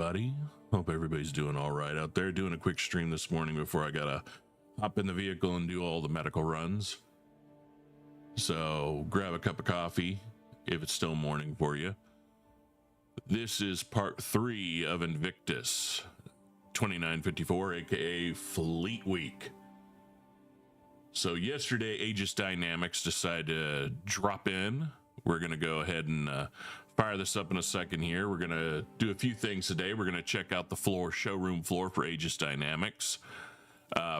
everybody. Hope everybody's doing all right out there. Doing a quick stream this morning before I gotta hop in the vehicle and do all the medical runs. So grab a cup of coffee if it's still morning for you. This is part 3 of Invictus 2954, aka Fleet Week. So yesterday, Aegis Dynamics decided to drop in. We're going to go ahead and fire this up in a second here. We're going to do a few things today. We're going to check out the showroom floor for Aegis Dynamics.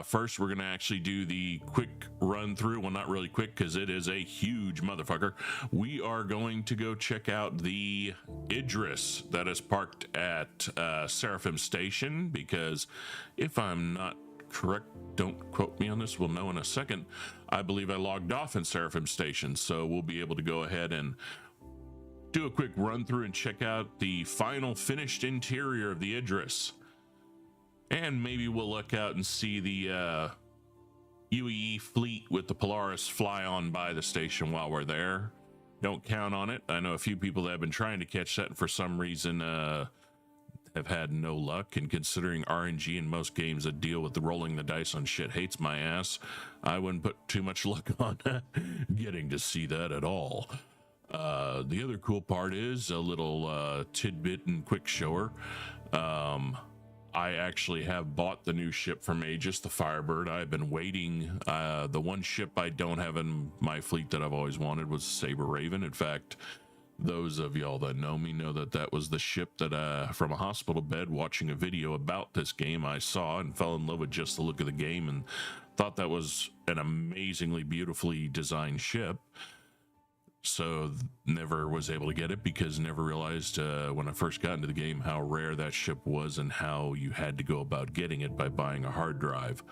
First, we're going to actually do the quick run through. Well, not really quick because it is a huge motherfucker. We are going to go check out the Idris that is parked at Seraphim Station, because if I'm not correct, don't quote me on this, we'll know in a second, I believe I logged off in Seraphim Station, so we'll be able to go ahead and do a quick run through and check out the final finished interior of the Idris. And maybe we'll look out and see the UEE fleet with the Polaris fly on by the station while we're there. Don't count on it. I know a few people that have been trying to catch that and for some reason have had no luck. And considering RNG in most games that deal with the rolling the dice on shit hates my ass, I wouldn't put too much luck on getting to see that at all. The other cool part is a little tidbit and quick shower. I actually have bought the new ship from Aegis, the Firebird. I've been waiting. The one ship I don't have in my fleet that I've always wanted was Saber Raven. In fact, those of y'all that know me know that that was the ship that from a hospital bed watching a video about this game I saw and fell in love with just the look of the game and thought that was an amazingly beautifully designed ship. So never was able to get it because never realized when I first got into the game how rare that ship was and how you had to go about getting it by buying a hard drive.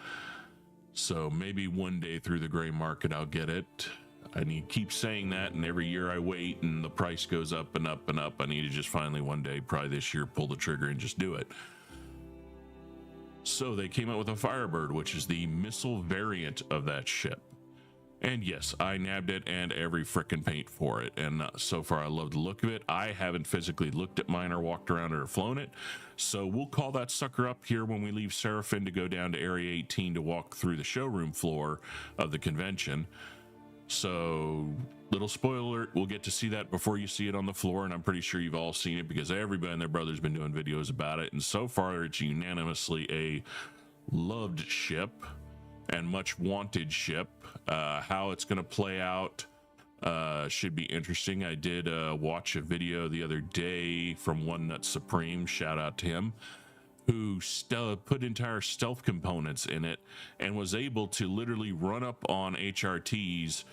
So maybe one day through the gray market I'll get it. I need keep saying that, and every year I wait and the price goes up and up and up. I need to just finally one day, probably this year, pull the trigger and just do it. So they came out with a Firebird, which is the missile variant of that ship. And yes, I nabbed it and every frickin' paint for it. And so far, I love the look of it. I haven't physically looked at mine or walked around it or flown it. So we'll call that sucker up here when we leave Seraphim to go down to Area 18 to walk through the showroom floor of the convention. So, little spoiler alert, we'll get to see that before you see it on the floor. And I'm pretty sure you've all seen it because everybody and their brother's been doing videos about it. And so far, it's unanimously a loved ship and much wanted ship. How it's going to play out should be interesting. I did watch a video the other day from One Nut Supreme, shout out to him, who put entire stealth components in it and was able to literally run up on HRTs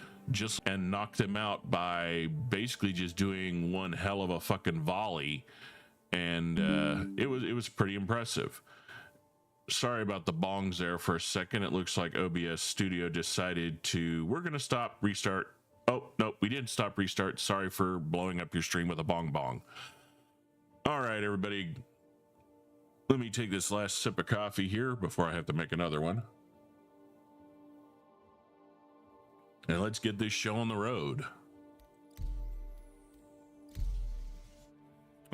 and knock them out by basically just doing one hell of a fucking volley. And it was pretty impressive. Sorry about the bongs there for a second. It looks like OBS Studio decided we're going to stop, restart. Oh, no, we didn't stop, restart. Sorry for blowing up your stream with a bong bong. All right, everybody. Let me take this last sip of coffee here before I have to make another one. And let's get this show on the road.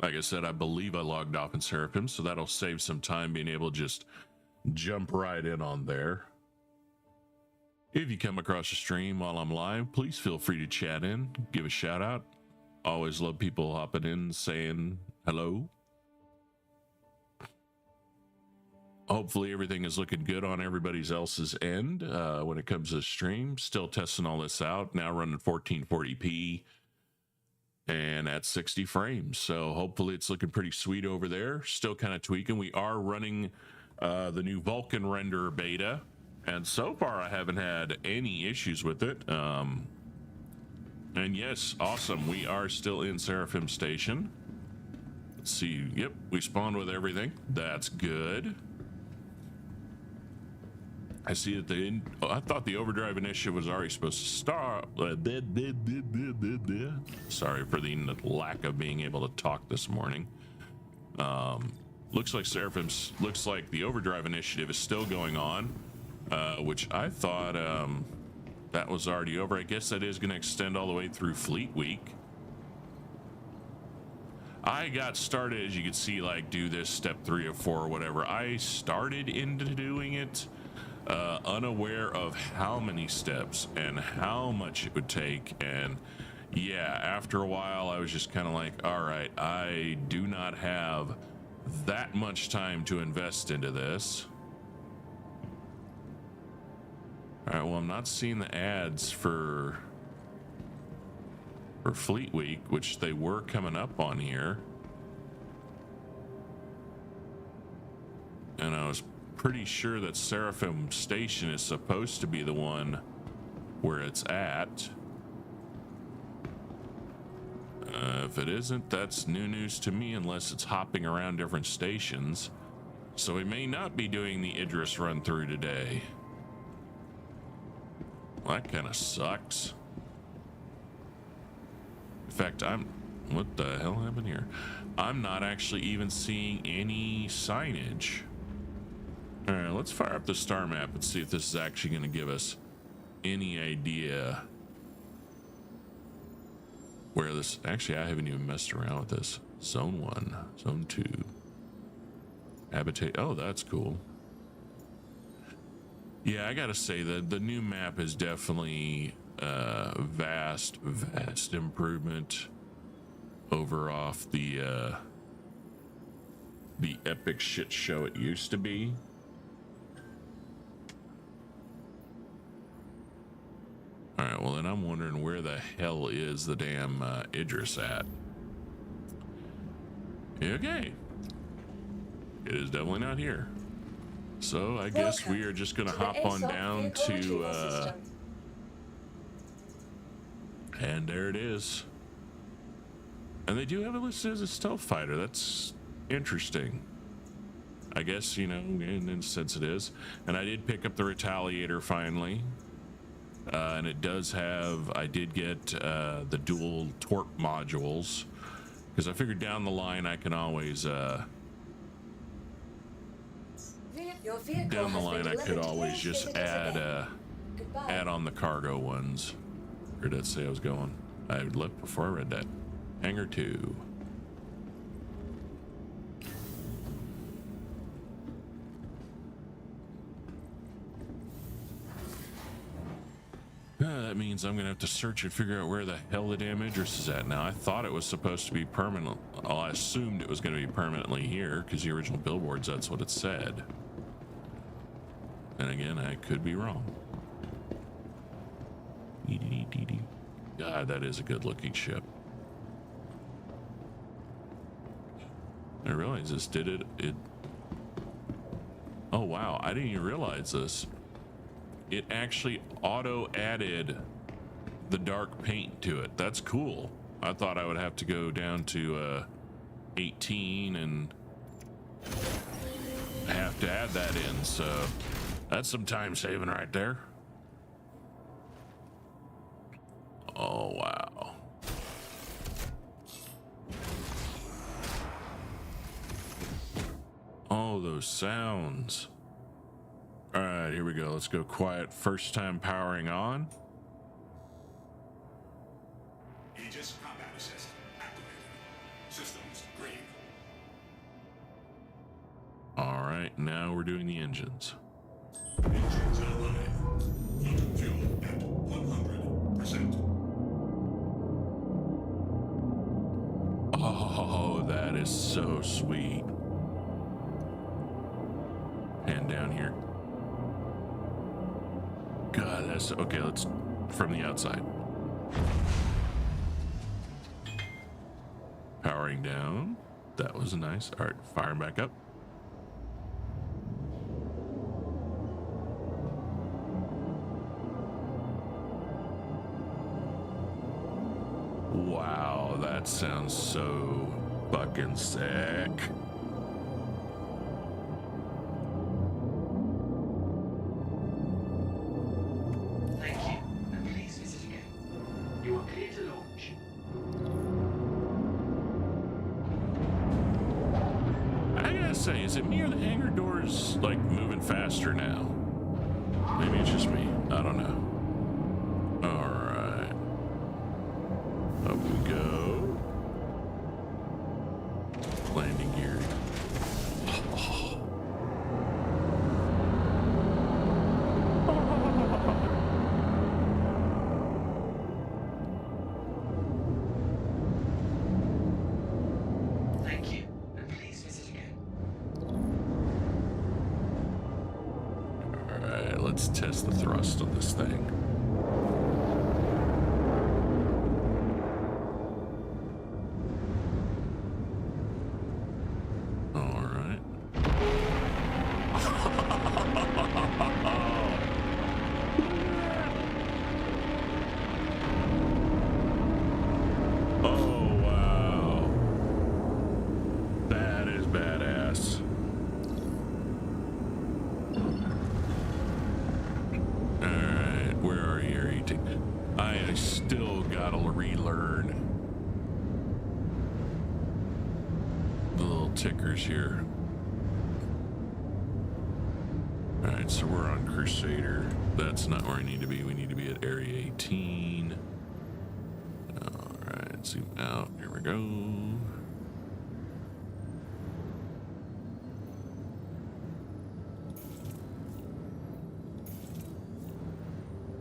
Like I said, I believe I logged off in Seraphim, so that'll save some time being able to just jump right in on there. If you come across the stream while I'm live, please feel free to chat in, give a shout out. Always love people hopping in saying hello. Hopefully everything is looking good on everybody's else's end when it comes to the stream. Still testing all this out, now running 1440p. And at 60 frames, so hopefully it's looking pretty sweet over there. Still kind of tweaking. We are running the new Vulkan renderer beta, and so far I haven't had any issues with it. And yes, awesome. We are still in Seraphim Station. Let's see. Yep, we spawned with everything. That's good. I see that I thought the overdrive initiative was already supposed to start. Sorry for the lack of being able to talk this morning. Looks like looks like the overdrive initiative is still going on, which I thought that was already over. I guess that is going to extend all the way through Fleet Week. I got started, as you can see, like do this step 3 of 4 or whatever. I started into doing it unaware of how many steps and how much it would take. And yeah, after a while, I was just kind of like, all right, I do not have that much time to invest into this. All right, well, I'm not seeing the ads for Fleet Week, which they were coming up on here. And I was pretty sure that Seraphim Station is supposed to be the one where it's at. If it isn't, that's new news to me, unless it's hopping around different stations. So we may not be doing the Idris run through today. Well, that kind of sucks. In fact, what the hell happened here? I'm not actually even seeing any signage. All right, let's fire up the star map and see if this is actually going to give us any idea where this... Actually, I haven't even messed around with this. Zone 1, Zone 2. Habitat... Oh, that's cool. Yeah, I gotta say that the new map is definitely vast improvement over off the epic shit show it used to be. All right, well then I'm wondering where the hell is the damn Idris at? Okay, it is definitely not here. So I guess we are just gonna hop on down to and there it is. And they do have it listed as a stealth fighter. That's interesting. I guess, you know, in a sense it is. And I did pick up the Retaliator finally. And it does have, I did get the dual torque modules, because I figured down the line I can always down the line I could always just add on the cargo ones. Where did it say I was going? I looked before I read that. Hangar 2. That means I'm gonna have to search and figure out where the hell the damn Idris is at now. I thought it was supposed to be permanent. Well, I assumed it was gonna be permanently here because the original billboards, that's what it said. And again, I could be wrong. God, that is a good looking ship. I realize this did it. Oh wow, I didn't even realize this. It actually auto added the dark paint to it. That's cool. I thought I would have to go down to 18 and have to add that in, so that's some time saving right there. Oh wow. Oh, those sounds. All right, here we go. Let's go quiet. First time powering on. Aegis combat assist activated. Systems green. All right, now we're doing the engines. Engines are running. Fuel at 100%. Oh, that is so sweet. And down here. God, that's okay. Let's from the outside. Powering down. That was nice. All right, firing back up. Wow, that sounds so fucking sick. Is it me or the hangar doors like moving faster now? Maybe it's just me. I don't know. All right. Up we go. let's test the thrust on this thing. All right. Oh, wow. That is badass. Alright, where are you eating? I still gotta relearn the little tickers here. Alright, so we're on Crusader. That's not where I need to be. We need to be at Area 18. Alright, zoom out. Here we go.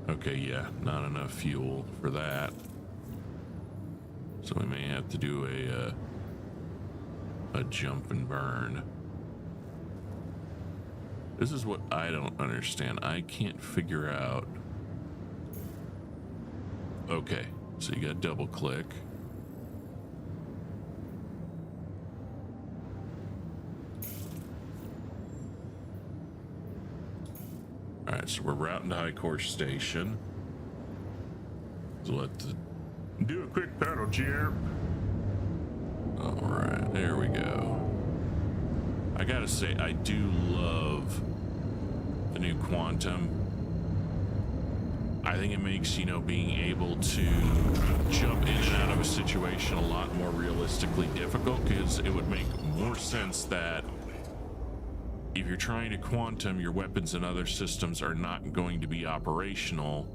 Okay, yeah, not enough fuel for that. So we may have to do a jump and burn. This is what I don't understand. I can't figure out. Okay, so you got double click. All right, so we're routing to High Course Station. So let's do a quick pedal cheer. All right, there we go. I gotta say, I do love the new Quantum. I think it makes, you know, being able to jump in and out of a situation a lot more realistically difficult, because it would make more sense that if you're trying to quantum, your weapons and other systems are not going to be operational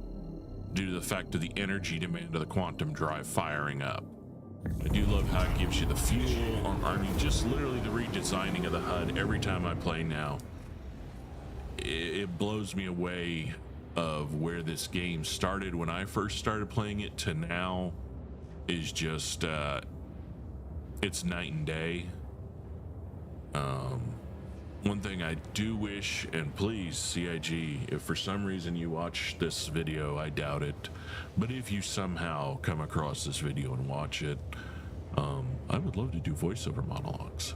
due to the fact of the energy demand of the quantum drive firing up. I do love how it gives you the fuel, or I mean, just literally the redesigning of the HUD every time I play now. It blows me away of where this game started when I first started playing it to now is just, it's night and day. One thing I do wish, and please, CIG, if for some reason you watch this video, I doubt it, but if you somehow come across this video and watch it, I would love to do voiceover monologues.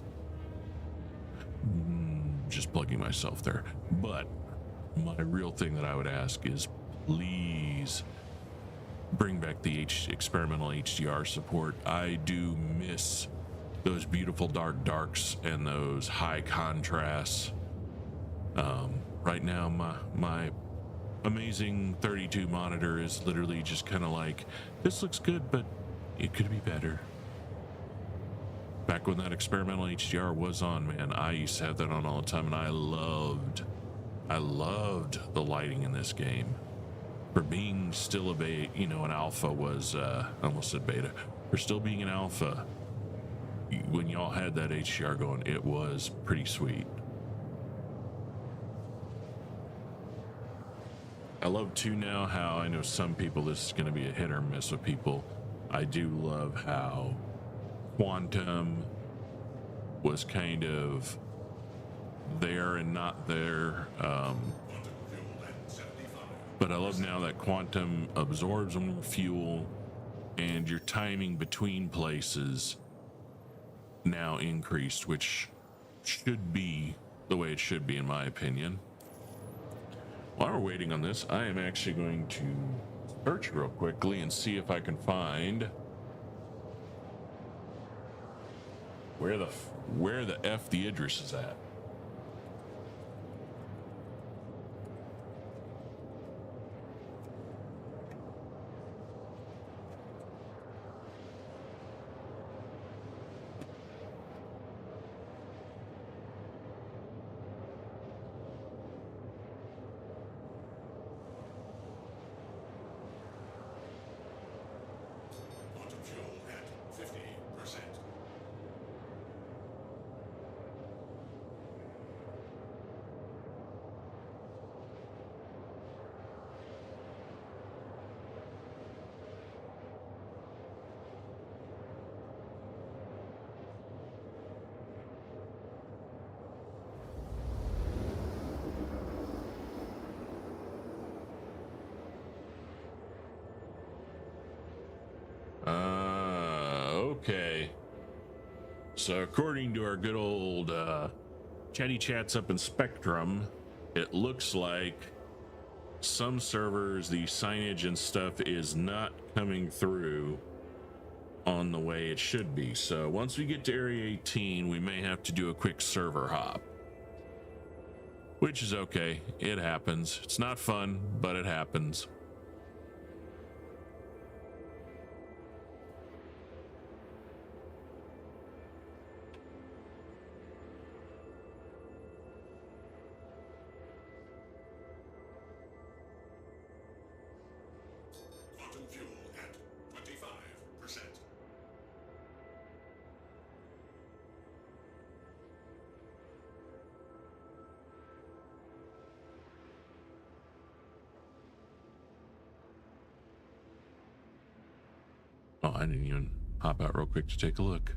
Just plugging myself there. But my real thing that I would ask is, please bring back the experimental HDR support. I do miss those beautiful darks and those high contrasts. Right now, my amazing 32 monitor is literally just kind of like, this looks good, but it could be better. Back when that experimental HDR was on, man, I used to have that on all the time, and I loved the lighting in this game. For being still a beta, you know, an alpha was, I almost said beta. For still being an alpha, when y'all had that HDR going, it was pretty sweet. I love too now how, I know some people, this is going to be a hit or miss with people. I do love how Quantum was kind of there and not there. But I love now that Quantum absorbs more fuel, and your timing between places now increased, which should be the way it should be, in my opinion. While we're waiting on this, I am actually going to search real quickly and see if I can find where the F the Idris is at. Quantum fuel at 50%. Okay. So according to our good old chatty chats up in Spectrum, it looks like some servers, the signage and stuff is not coming through on the way it should be. So once we get to Area 18, we may have to do a quick server hop. Which is okay. It happens. It's not fun, but it happens. Quantum fuel at 25%. Oh, I didn't even hop out real quick to take a look.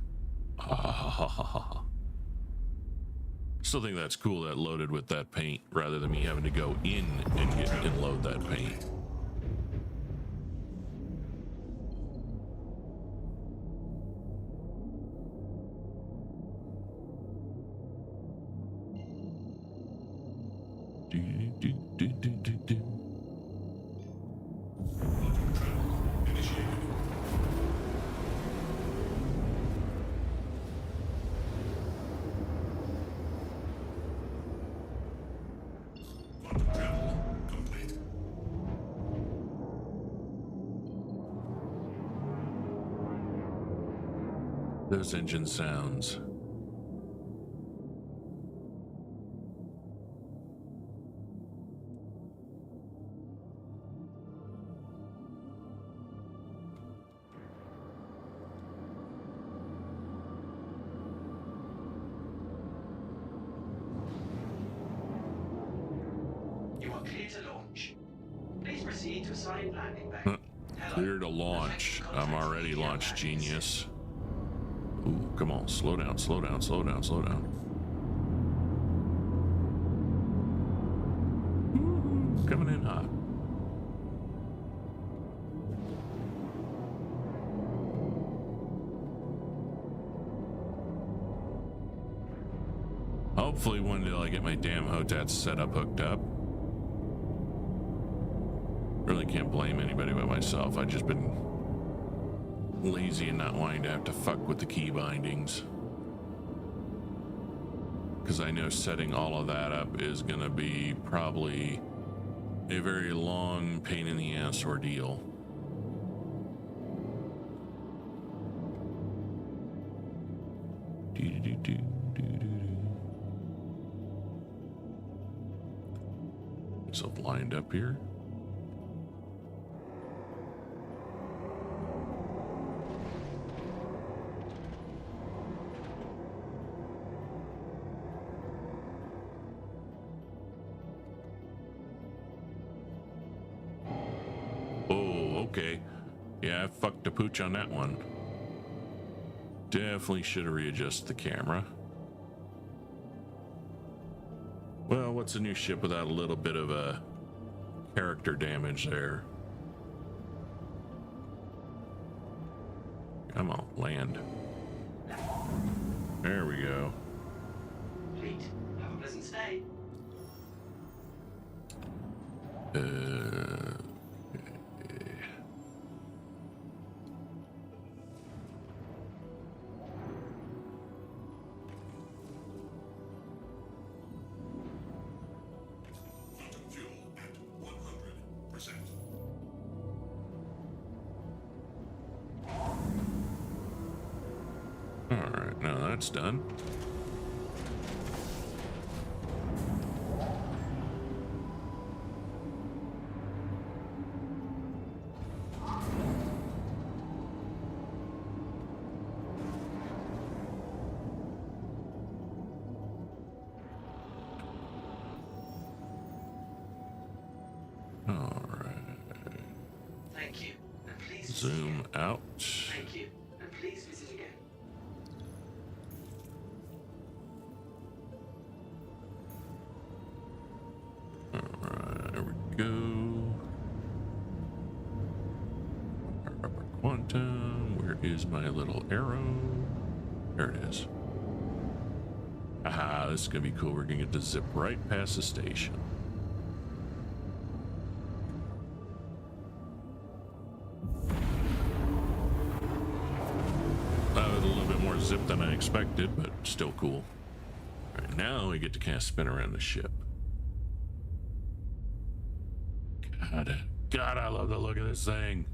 Still think that's cool that loaded with that paint rather than me having to go in and load that paint. Quantum travel initiated. Quantum travel complete. Those engine sounds. You are clear to launch. Please proceed to assigned landing bay. Huh. Hello. Clear to launch. I'm already launched, genius. Ooh, come on, slow down, slow down, slow down, slow down. Ooh, coming in hot. Hopefully one day I get my damn HOTATs set up, hooked up. Really can't blame anybody but myself. I've just been lazy and not wanting to have to fuck with the key bindings. Because I know setting all of that up is going to be probably a very long pain in the ass ordeal. Myself lined up here. Okay. Yeah, I fucked a pooch on that one. Definitely should have readjusted the camera. Well, what's a new ship without a little bit of a character damage there? Come on, land. There we go. Fleet, have a pleasant stay. Quantum fuel at 100%. All right, now that's done. All right, Thank you. And please visit zoom again. out. Thank you. And please visit again. All right, there we go. Quantum, we're is my little arrow? There it is. Aha, this is gonna be cool. We're gonna get to zip right past the station. That was a little bit more zip than I expected, but still cool. All right, now we get to kind of spin around the ship. God, I love the look of this thing.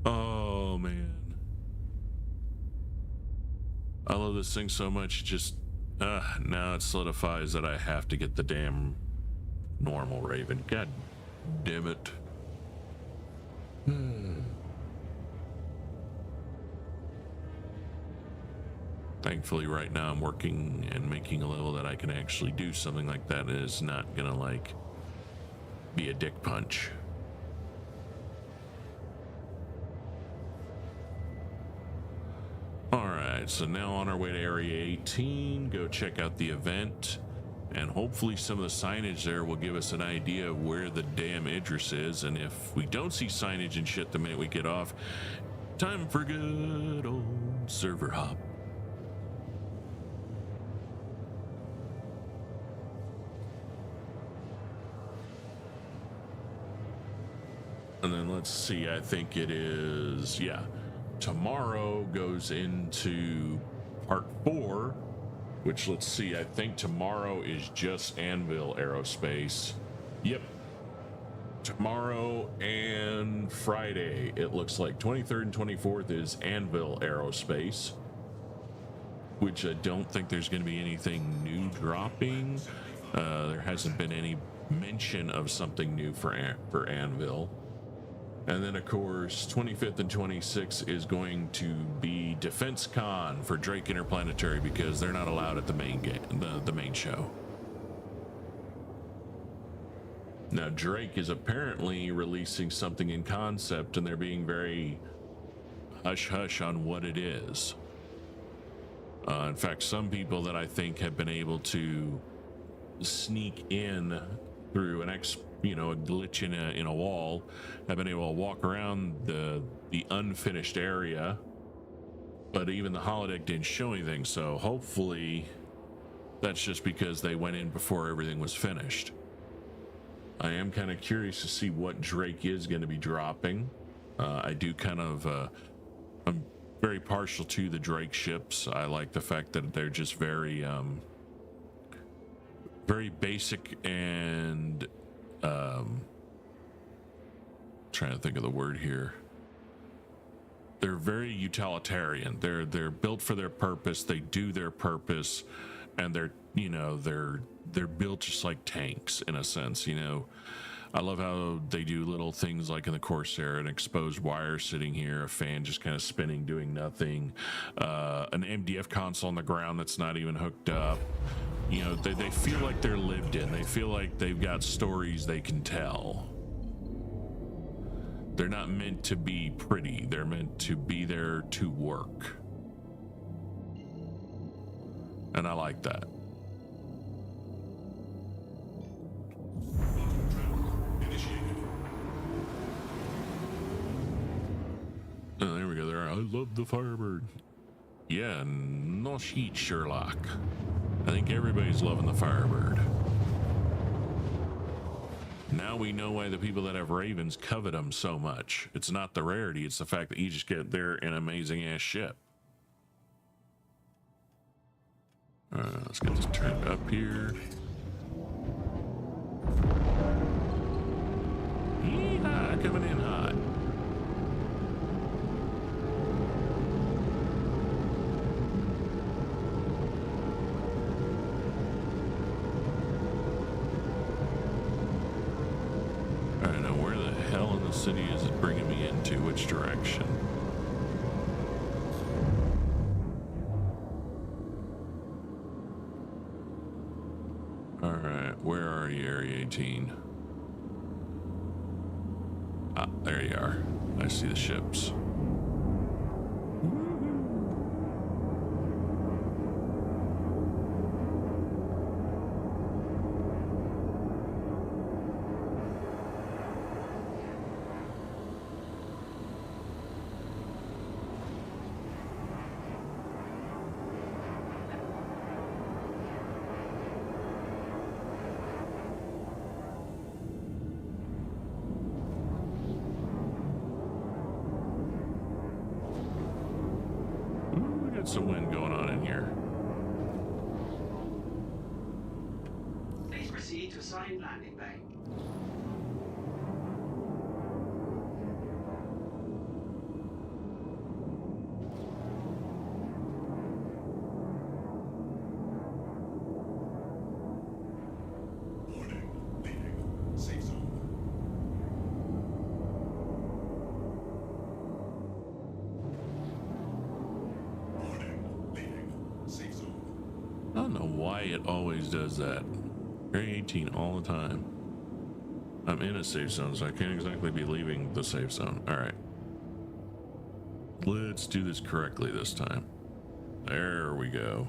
Oh man, I love this thing so much. Just now it solidifies that I have to get the damn normal Raven. God damn it. Thankfully right now I'm working and making a level that I can actually do something like that. It is not gonna like be a dick punch. All right, so now on our way to Area 18, go check out the event, and hopefully some of the signage there will give us an idea of where the damn Idris is, and if we don't see signage and shit the minute we get off, time for good old server hop. And then let's see, I think it is, yeah. Tomorrow goes into part 4, which let's see, I think tomorrow is just Anvil Aerospace. Yep. Tomorrow and Friday, it looks like 23rd and 24th is Anvil Aerospace, which I don't think there's going to be anything new dropping. There hasn't been any mention of something new for Anvil. And then, of course, 25th and 26th is going to be Defense Con for Drake Interplanetary because they're not allowed at the main game, the main show. Now, Drake is apparently releasing something in concept, and they're being very hush-hush on what it is. In fact, some people that I think have been able to sneak in through a glitch in a wall, have been able to walk around the unfinished area, but even the holodeck didn't show anything, so hopefully that's just because they went in before everything was finished. I am kind of curious to see what Drake is going to be dropping. I do kind of I'm very partial to the Drake ships. I like the fact that they're just very very basic and trying to think of the word here. They're very utilitarian. They're built for their purpose. They do their purpose, and they're built just like tanks in a sense. I love how they do little things like in the Corsair, an exposed wire sitting here, a fan just kind of spinning, doing nothing, an MDF console on the ground that's not even hooked up. They feel like they're lived in. They feel like they've got stories they can tell. They're not meant to be pretty. They're meant to be there to work. And I like that. Oh, there we go. There, I love the Firebird. Yeah, no shit, Sherlock. I think everybody's loving the Firebird. Now we know why the people that have Ravens covet them so much. It's not the rarity, it's the fact that you just get there an amazing ass ship. Let's get this turned up here. Yeehaw, coming in hot. City is it bringing me into? Which direction? All right, where are you, Area 18? Ah, there you are. I see the ships. lots of wind going on in here. Please proceed to assigned landing bay. Warning. Leaving. Safe zone. Warning. Leaving. Safe zone. I don't know why it always does that. Area 18 all the time. I'm in a safe zone, so I can't exactly be leaving the safe zone. All right. Let's do this correctly this time. There we go.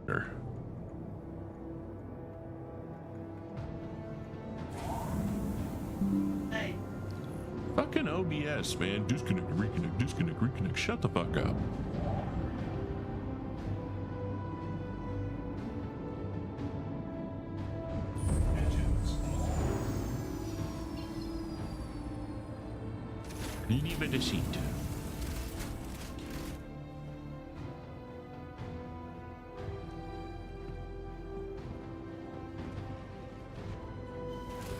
Sure. Hey, Fucking OBS, man. Disconnect, reconnect, disconnect, reconnect. Shut the fuck up. Engines Leave the seat.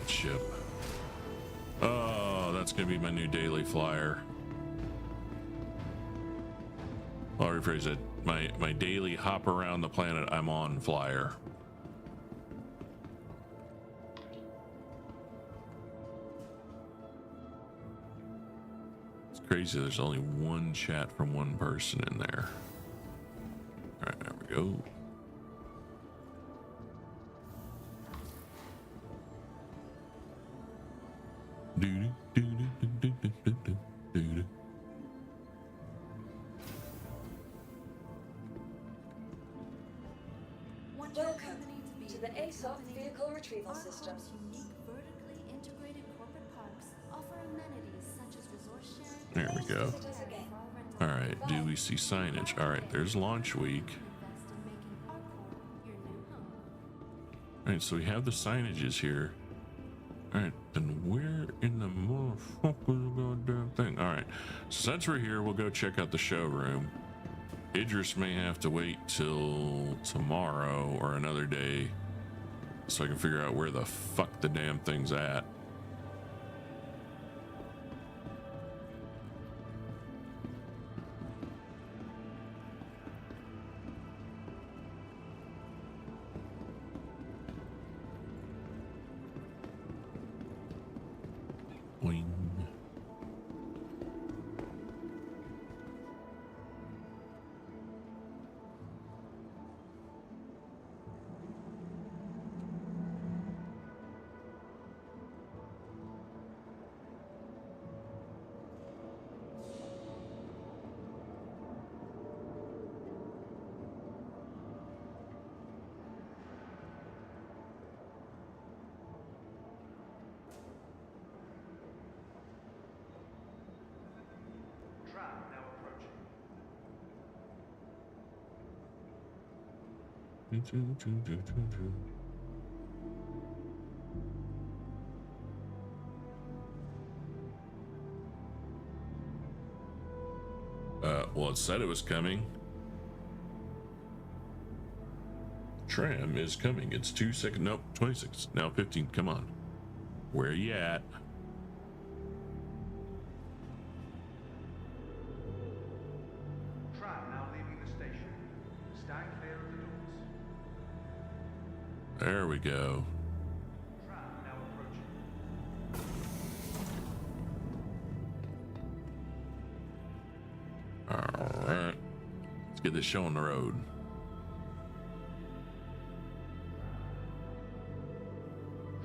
Ship. Oh, that's gonna be my new daily flyer. I'll rephrase it. My daily hop around the planet I'm on flyer. It's crazy. There's only one chat from one person in there. All right, there we go. Welcome to the ASOC Vehicle Retrieval System. Unique vertically integrated corporate parks offer amenities such as resource sharing. There we go. Visit us again. All right, do we see signage? All right, there's launch week. Invest in making our port your new home. All right, so we have the signages here. All right, then where in the motherfucker goddamn thing? All right, so since we're here, we'll go check out the showroom. Idris may have to wait till tomorrow or another day so I can figure out where the fuck the damn thing's at. Boing. tram now approaching. Well, it said it was coming. Tram is coming. It's 2 seconds. Nope, 26. Now 15. Come on. Where you at? Tram now leaving the station. Stand clear of the doors. There we go. Tram now approaching. All right. Let's get this show on the road.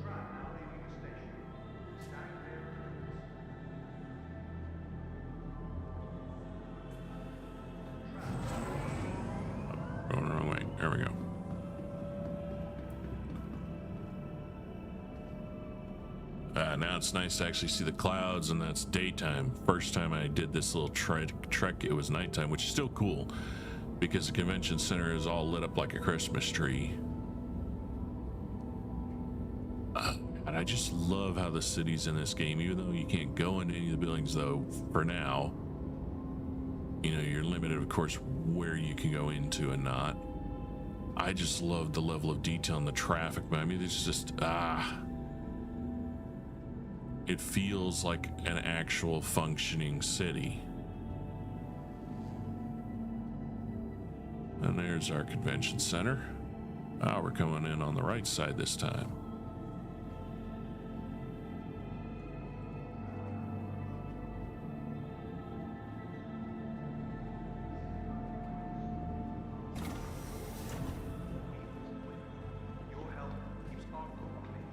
Tram now leaving the station. Stand clear of the doors. Going the wrong way. There we go. now it's nice to actually see the clouds, and that's daytime. First time I did this little trek, it was nighttime, which is still cool because the convention center is all lit up like a Christmas tree. And I just love how the city's in this game, even though you can't go into any of the buildings, though, for now. You know, you're limited, of course, where you can go into and not. I just love the level of detail in the traffic, but I mean, it's just, it feels like an actual functioning city. And there's our convention center. We're coming in on the right side this time. Your help keeps our core clean.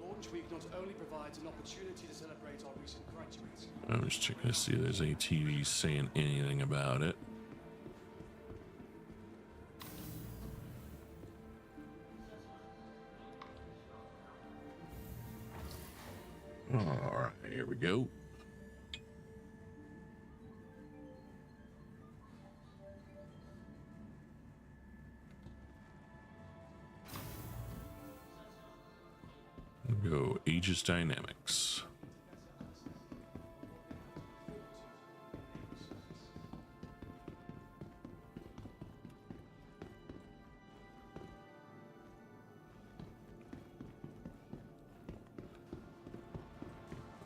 Launch Week not only provides an opportunity to celebrate our recent graduates, I'm just checking to see if there's any TV saying anything about it. All right, here we go. Go Aegis Dynamics.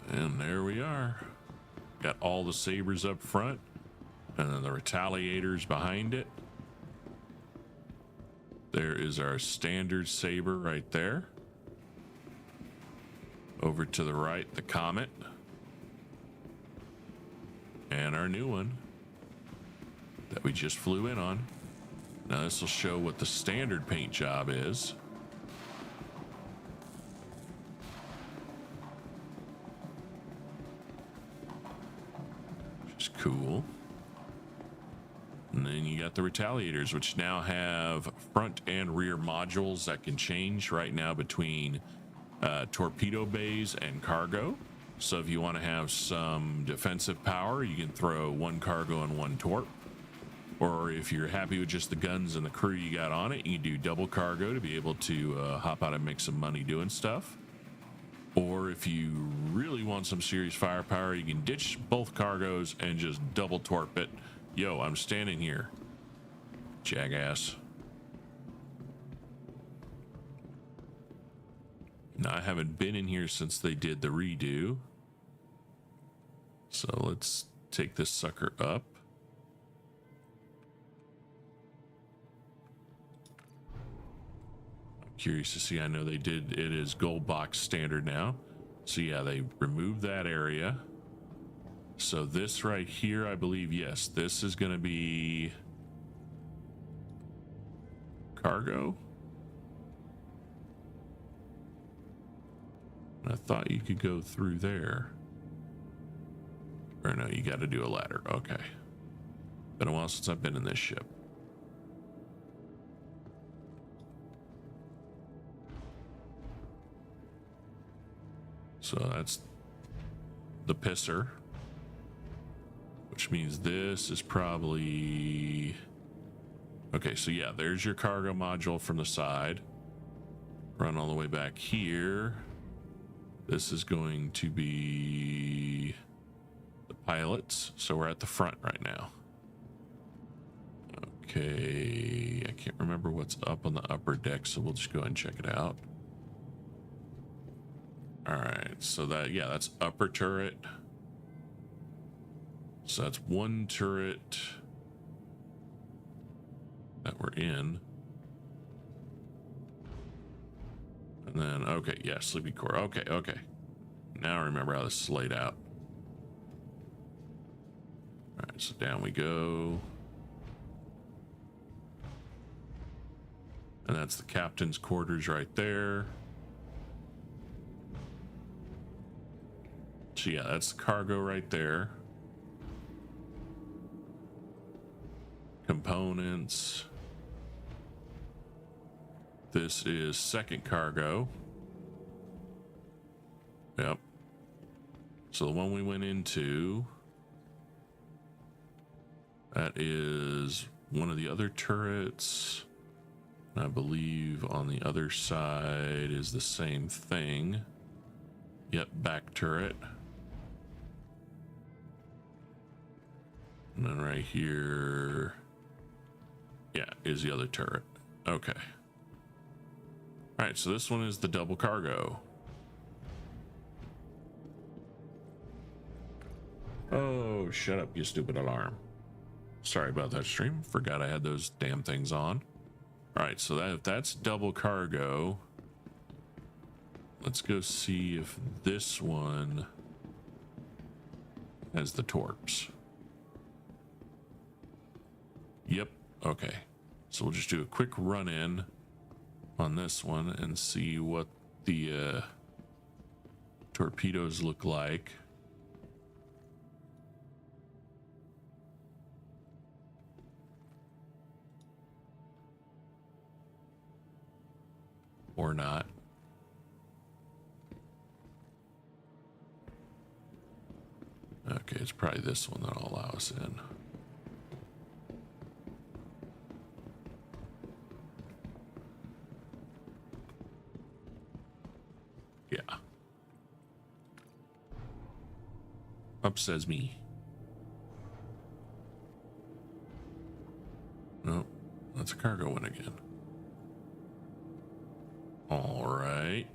And there we are. Got all the sabers up front, and then the retaliators behind it. There is our standard saber right there. Over to the right, the Comet. And our new one that we just flew in on. Now this will show what the standard paint job is. Which is cool. And then you got the retaliators, which now have front and rear modules that can change right now between torpedo bays and cargo. So if you want to have some defensive power, you can throw one cargo and one torp. Or if you're happy with just the guns and the crew you got on it, you can do double cargo to be able to hop out and make some money doing stuff. Or if you really want some serious firepower, you can ditch both cargoes and just double torp it. Yo, I'm standing here, jackass. Now, I haven't been in here since they did the redo. So let's take this sucker up. I'm curious to see. I know they did. It is gold box standard now. So yeah, they removed that area. So this right here, I believe, yes, this is going to be cargo. I thought you could go through there. Or no, you got to do a ladder. Okay. Been a while since I've been in this ship. So that's the pisser. Which means this is probably... Okay, so yeah, there's your cargo module from the side. Run all the way back here. This is going to be the pilots. So we're at the front right now. Okay, I can't remember what's up on the upper deck, so we'll just go ahead and check it out. All right, so that, yeah, that's upper turret. So that's one turret that we're in. And then, okay, yeah, sleepy core. Okay, okay. Now I remember how this is laid out. All right, so down we go. And that's the captain's quarters right there. So yeah, that's cargo right there. Components. This is second cargo. Yep. So the one we went into, that is one of the other turrets. I believe on the other side is the same thing. Yep, back turret. And then right here, yeah, is the other turret. Okay. All right, so this one is the double cargo. Oh, shut up, you stupid alarm. Sorry about that, stream. Forgot I had those damn things on. All right, so that's double cargo. Let's go see if this one has the torps. Yep, okay. So we'll just do a quick run in on this one and see what the torpedoes look like. Or not. Okay, it's probably this one that'll allow us in. Yeah. Up says me. Nope, that's a cargo one again. All right.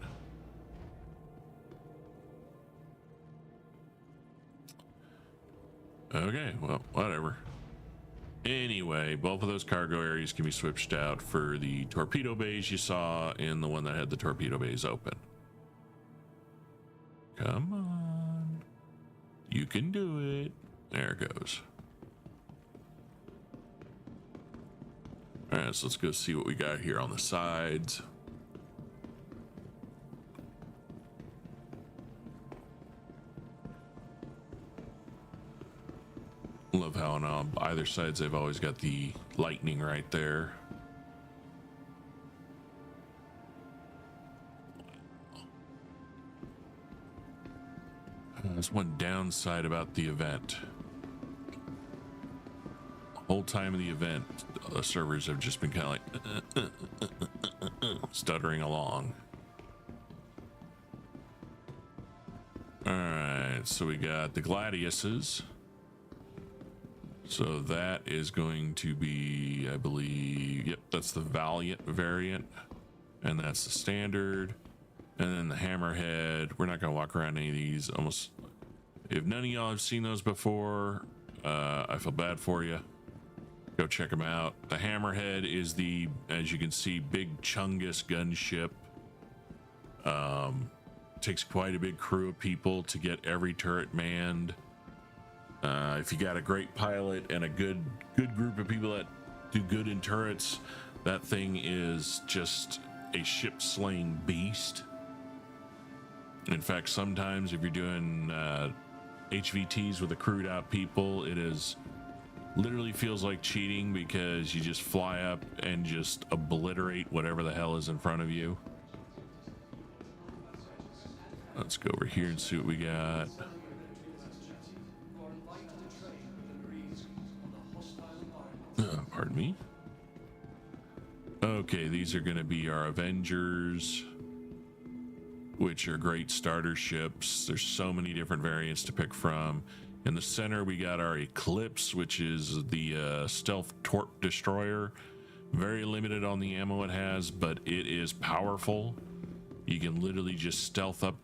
Okay, well, whatever. Anyway, both of those cargo areas can be switched out for the torpedo bays you saw and the one that had the torpedo bays open. Come on. You can do it. There it goes. All right, so let's go see what we got here on the sides. Love how on either sides they've always got the lightning right there. There's one downside about the event. The whole time of the event, the servers have just been kind of like stuttering along. All right, so we got the Gladiuses. So that is going to be, I believe, yep, that's the Valiant variant, and that's the standard. And then the Hammerhead. We're not going to walk around any of these. Almost, if none of y'all have seen those before, I feel bad for you. Go check them out. The Hammerhead is the, as you can see, big Chungus gunship. Takes quite a big crew of people to get every turret manned. If you got a great pilot and a good group of people that do good in turrets, that thing is just a ship slaying beast. In fact, sometimes if you're doing HVTs with the crewed out people, it is literally feels like cheating because you just fly up and just obliterate whatever the hell is in front of you. Let's go over here and see what we got. Pardon me. Okay, these are going to be our Avengers, which are great starter ships. There's so many different variants to pick from. In the center, we got our Eclipse, which is the stealth torp destroyer. Very limited on the ammo it has, but it is powerful. You can literally just stealth up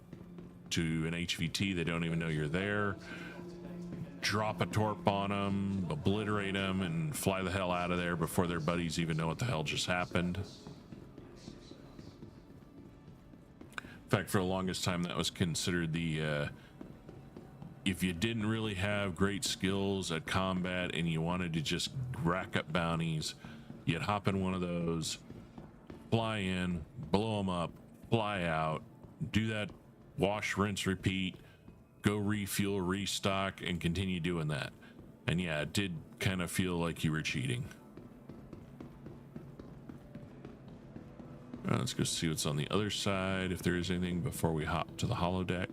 to an HVT. They don't even know you're there. Drop a torp on them, obliterate them, and fly the hell out of there before their buddies even know what the hell just happened. In fact, for the longest time, that was considered the, if you didn't really have great skills at combat and you wanted to just rack up bounties, you'd hop in one of those, fly in, blow them up, fly out, do that wash, rinse, repeat, go refuel, restock, and continue doing that. And yeah, it did kind of feel like you were cheating. Let's go see what's on the other side, if there is anything before we hop to the holodeck.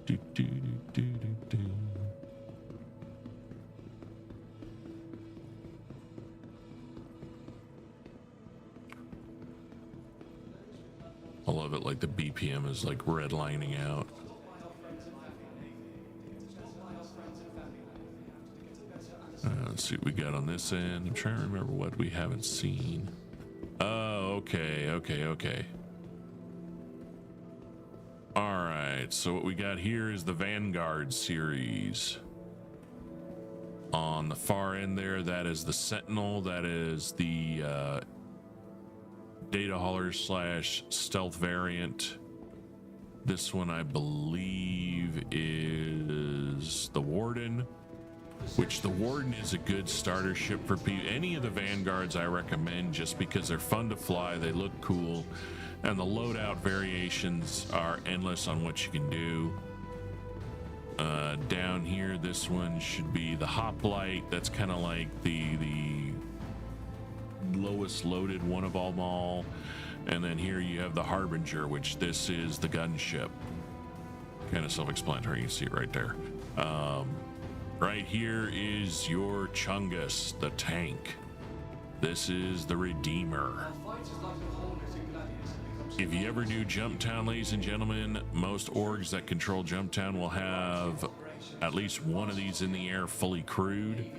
Do, do, do, do, do, do. I love it, like the BPM is like redlining out. Let's see what we got on this end. I'm trying to remember what we haven't seen. Oh, okay. All right, so what we got here is the Vanguard series. On the far end there, that is the Sentinel. That is the data hauler / stealth variant. This one I believe is the Warden, which the Warden is a good starter ship for people. Any of the Vanguards I recommend, just because they're fun to fly, they look cool, and the loadout variations are endless on what you can do. Down here, this one should be the Hoplite. That's kind of like the lowest loaded one of them all. And then here you have the Harbinger, which this is the gunship. Kind of self-explanatory, you can see it right there. Right here is your Chungus, the tank. This is the Redeemer. If you ever do Jumptown, ladies and gentlemen, most orgs that control Jumptown will have at least one of these in the air fully crewed.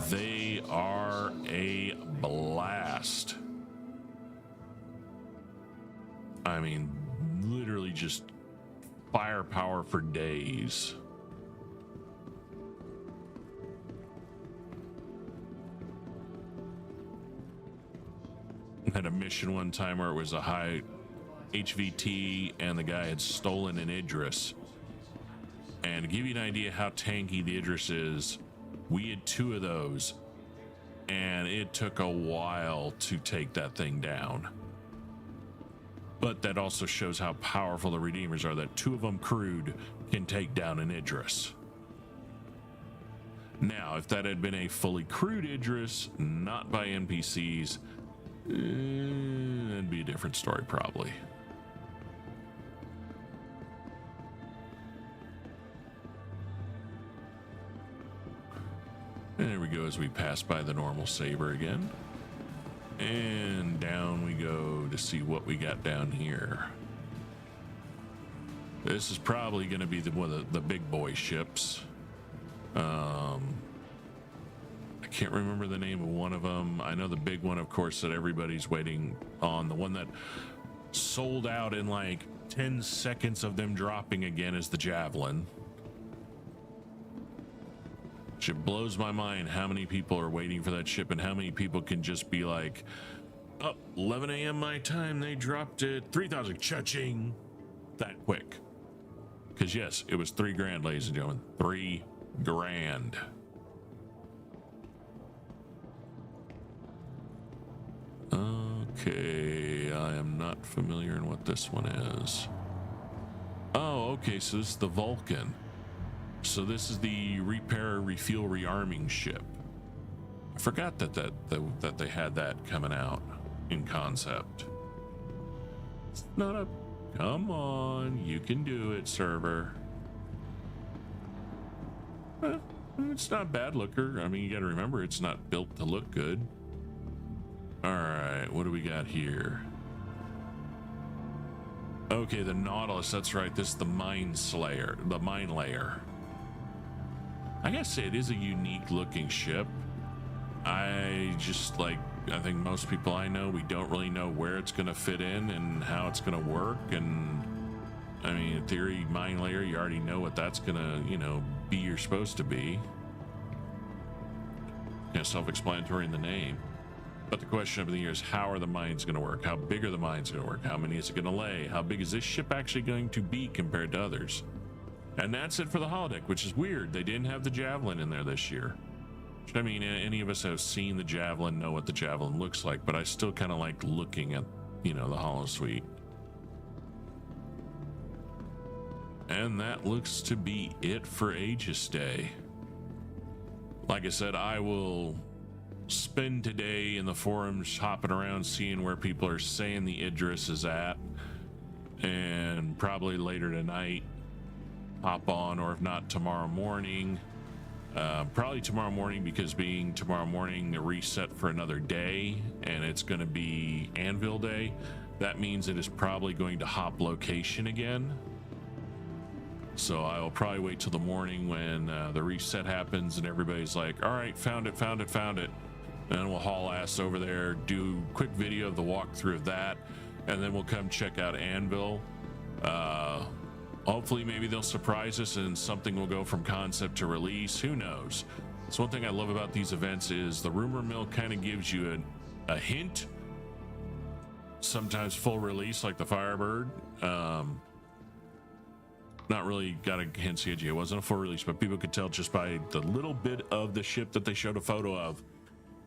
They are a blast. I mean, literally just firepower for days. Had a mission one time where it was a high HVT and the guy had stolen an Idris. And to give you an idea how tanky the Idris is, we had 2 of those and it took a while to take that thing down. But that also shows how powerful the Redeemers are, that 2 of them crewed can take down an Idris. Now, if that had been a fully crewed Idris, not by NPCs, that'd be a different story probably. And there we go as we pass by the normal Saber again. And down we go to see what we got down here. This is probably going to be one of the big boy ships. I can't remember the name of one of them. I know the big one, of course, that everybody's waiting on. The one that sold out in like 10 seconds of them dropping again is the Javelin. It blows my mind how many people are waiting for that ship and how many people can just be like, oh, 11 a.m. my time, they dropped it, 3,000, cha-ching, that quick. Because yes, it was $3,000, ladies and gentlemen, $3,000. Okay, I am not familiar in what this one is. Oh, okay, so this is the Vulcan. So this is the repair, refuel, rearming ship. I forgot that they had that coming out in concept. It's not a, come on, you can do it, server. It's not a bad looker. I mean, you got to remember, it's not built to look good. All right, what do we got here? Okay, the Nautilus, that's right. This is the Mine Slayer, the Mine Layer. I gotta say, it is a unique looking ship. I think most people I know, we don't really know where it's gonna fit in and how it's gonna work. And I mean, in theory, Mine Layer, you already know what that's gonna, be you're supposed to be. Kind of self-explanatory in the name. But the question of the year is, how are the mines going to work? How big are the mines going to work? How many is it going to lay? How big is this ship actually going to be compared to others? And that's it for the holodeck, which is weird. They didn't have the Javelin in there this year. I mean, any of us have seen the Javelin, know what the Javelin looks like, but I still kind of like looking at, you know, the holosuite. And that looks to be it for Aegis Day. Like I said, I will spend today in the forums hopping around, seeing where people are saying the Idris is at, and probably later tonight hop on, or if not tomorrow morning. Probably tomorrow morning, because being tomorrow morning a reset for another day, and it's going to be Anvil Day. That means it is probably going to hop location again. So I will probably wait till the morning when the reset happens and everybody's like, all right, found it. And then we'll haul ass over there, do a quick video of the walkthrough of that, and then we'll come check out Anvil. Hopefully maybe they'll surprise us and something will go from concept to release. Who knows? So one thing I love about these events is the rumor mill kind of gives you a hint. Sometimes full release, like the Firebird. Not really got a hint CG. It wasn't a full release, but people could tell just by the little bit of the ship that they showed a photo of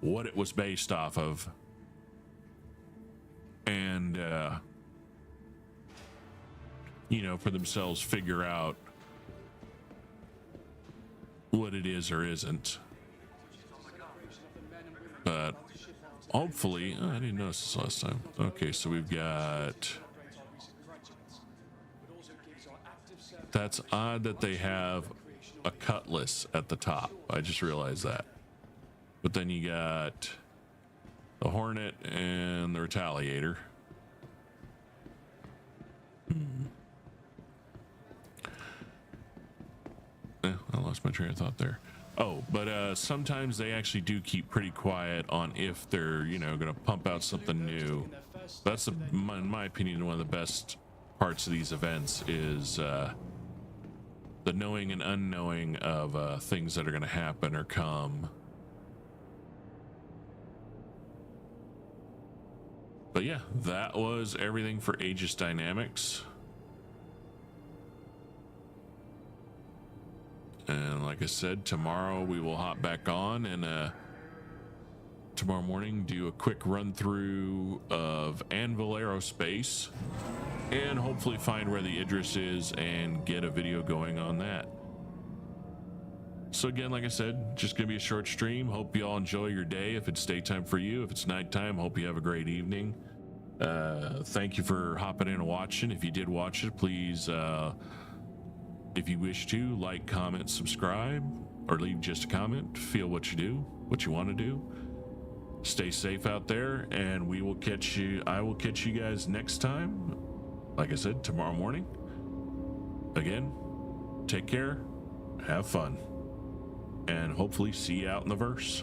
what it was based off of. And you know, for themselves figure out what it is or isn't. But hopefully, I didn't notice this last time. Okay, so we've got, that's odd that they have a cutlass at the top. I just realized that. But then you got the Hornet and the Retaliator. I lost my train of thought there. Oh, but sometimes they actually do keep pretty quiet on if they're, you know, going to pump out something new. That's, in my opinion, one of the best parts of these events is the knowing and unknowing of things that are going to happen or come. But yeah, that was everything for Aegis Dynamics. And like I said, tomorrow we will hop back on and tomorrow morning do a quick run through of Anvil Aerospace and hopefully find where the Idris is and get a video going on that. So again, like I said, just gonna be a short stream. Hope you all enjoy your day. If it's daytime for you, if it's nighttime, hope you have a great evening. Thank you for hopping in and watching. If you did watch it, please if you wish to, like, comment, subscribe, or leave just a comment. Feel what you do, what you want to do. Stay safe out there, and we will catch you. I will catch you guys next time. Like I said, tomorrow morning. Again, take care, have fun, and hopefully see you out in the verse.